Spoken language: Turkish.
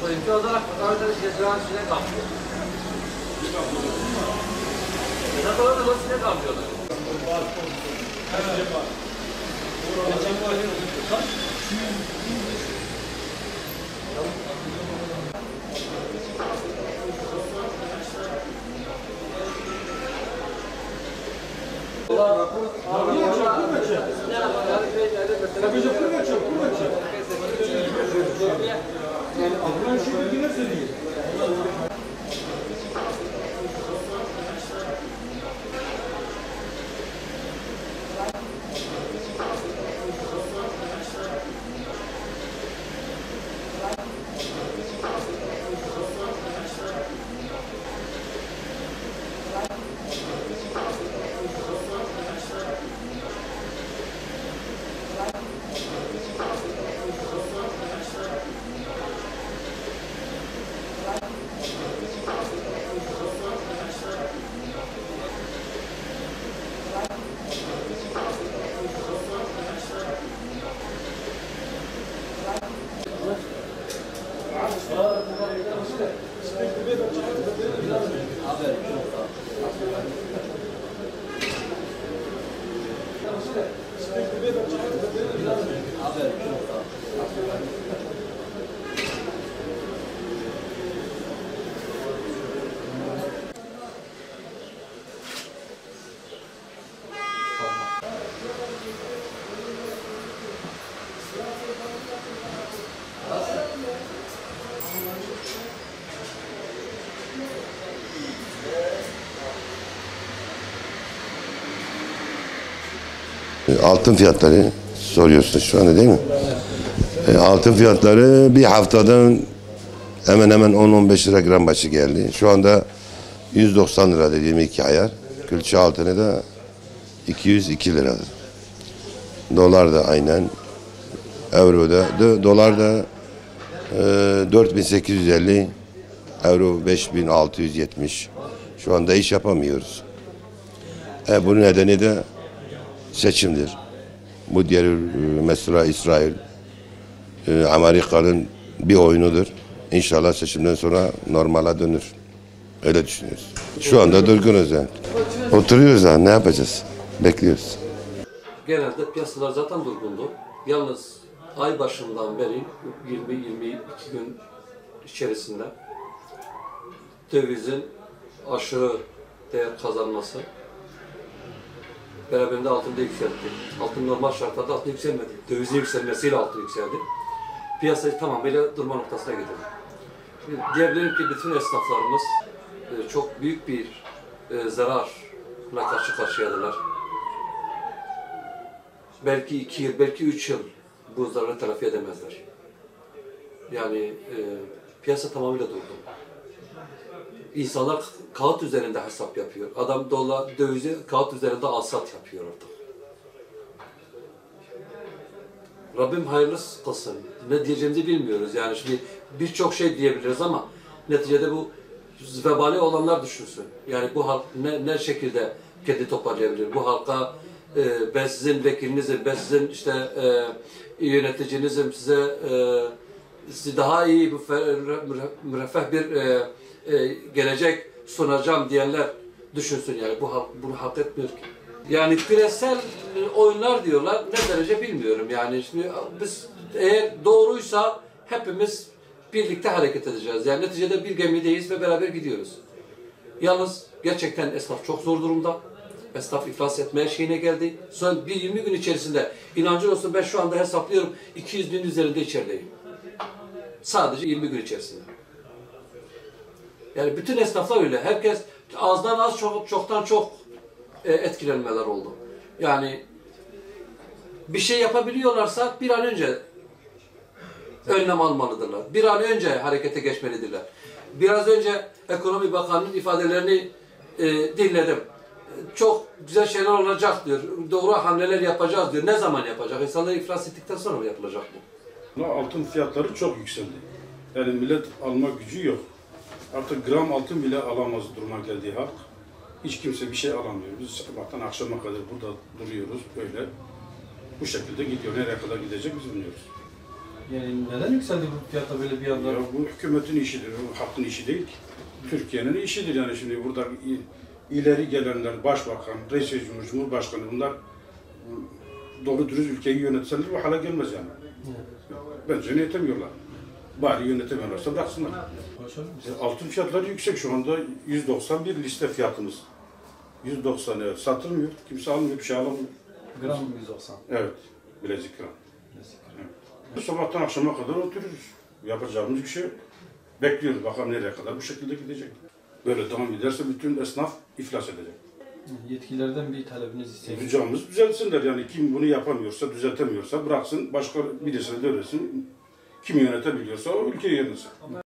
Ülke olarak Ankara'da cezanın içine kalmıyor. Mesela orada da içine kalmıyorlar. Yani Afgan şehrinde nasıl değil? Altın fiyatları soruyorsun şu anda değil mi? Altın fiyatları bir haftadan hemen hemen 10-15 lira gram başı geldi. Şu anda 190 lira dediğim 2 ayar. Külçe altını da 202 liradır. Dolar da aynen. Euro da, dolar da 4850, euro 5670. Şu anda iş yapamıyoruz. Bunun nedeni de seçimdir. Bu diğer mesela İsrail, Amerika'nın bir oyunudur. İnşallah seçimden sonra normala dönür. Öyle düşünüyoruz. Şu anda durgunuz yani. Oturuyoruz yani, ne yapacağız? Bekliyoruz. Genelde piyasalar zaten durgundu. Yalnız ay başından beri 20-22 gün içerisinde dövizin aşırı değer kazanması beraberinde altında yükseltti. Altın normal şartlarda altın yükselmedi. Dövizin yükselmesiyle altın yükseldi. Piyasayı tamamıyla durma noktasına getirdi. Diyebilirim ki bütün esnaflarımız çok büyük bir zararla karşı karşıyadılar. Belki 2 yıl, belki 3 yıl bu zararı telafi edemezler. Yani piyasa tamamıyla durdu. İnsanlar kağıt üzerinde hesap yapıyor. Adam dolar, dövizi kağıt üzerinde alsat yapıyor artık. Rabbim hayırlısı kılsın. Ne diyeceğimizi bilmiyoruz. Yani şimdi birçok şey diyebiliriz ama neticede bu vebali olanlar düşünsün. Yani bu halk ne şekilde kendi toparlayabilir? Bu halka ben sizin vekilinizim, ben sizin işte yöneticinizim, size daha iyi, müreffeh bir gelecek sunacağım diyenler düşünsün yani. Bu halk bunu hak etmiyor ki. Yani küresel oyunlar diyorlar, ne derece bilmiyorum yani. Şimdi biz eğer doğruysa hepimiz birlikte hareket edeceğiz. Yani neticede bir gemideyiz ve beraber gidiyoruz. Yalnız gerçekten esnaf çok zor durumda. Esnaf iflas etmeye şeyine geldi. Son 20 gün içerisinde inancın olsun ben şu anda hesaplıyorum 200 bin üzerinde içerideyim. Sadece 20 gün içerisinde. Yani bütün esnaflar öyle. Herkes azdan az çoktan çok etkilenmeler oldu. Yani bir şey yapabiliyorlarsa bir an önce önlem almalıdırlar. Bir an önce harekete geçmelidirler. Biraz önce Ekonomi Bakanı'nın ifadelerini dinledim. Çok güzel şeyler olacak diyor. Doğru hamleler yapacağız diyor. Ne zaman yapacak? İnsanlar iflas ettikten sonra mı yapılacak bu? Altın fiyatları çok yükseldi. Yani millet alma gücü yok. Artık gram altın bile alamaz duruma geldi halk. Hiç kimse bir şey alamıyor. Biz sabahtan akşama kadar burada duruyoruz böyle. Bu şekilde gidiyor. Nereye kadar gidecek biz bilmiyoruz. Yani neden yükseldi bu fiyatta böyle bir anda? Ya bu hükümetin işidir, bu halkın işi değil ki. Türkiye'nin işidir yani şimdi burada ileri gelenler, başbakan, reis cumhurbaşkanı bunlar doğru dürüst ülkeyi yönetseler bu hale gelmez yani. Bence yönetemiyorlar. Bari yönetemiyorlarsa bıraksınlar. Altın fiyatları yüksek şu anda 191 liste fiyatımız. 190 evet satılmıyor, kimse almıyor, bir şey alamıyor. Gram 190. Evet, bilezik gram. Evet. Sabahtan akşama kadar oturuyoruz. Yapacağımız bir şey yok. Bekliyoruz bakalım nereye kadar bu şekilde gidecek. Böyle devam ederse bütün esnaf iflas edecek. Yetkililerden bir talebiniz isteyin. Ricamız düzelsinler yani kim bunu yapamıyorsa, düzeltemiyorsa bıraksın başka birisine devretsin. Kim yönetebiliyorsa o ülkeyi yönetsin.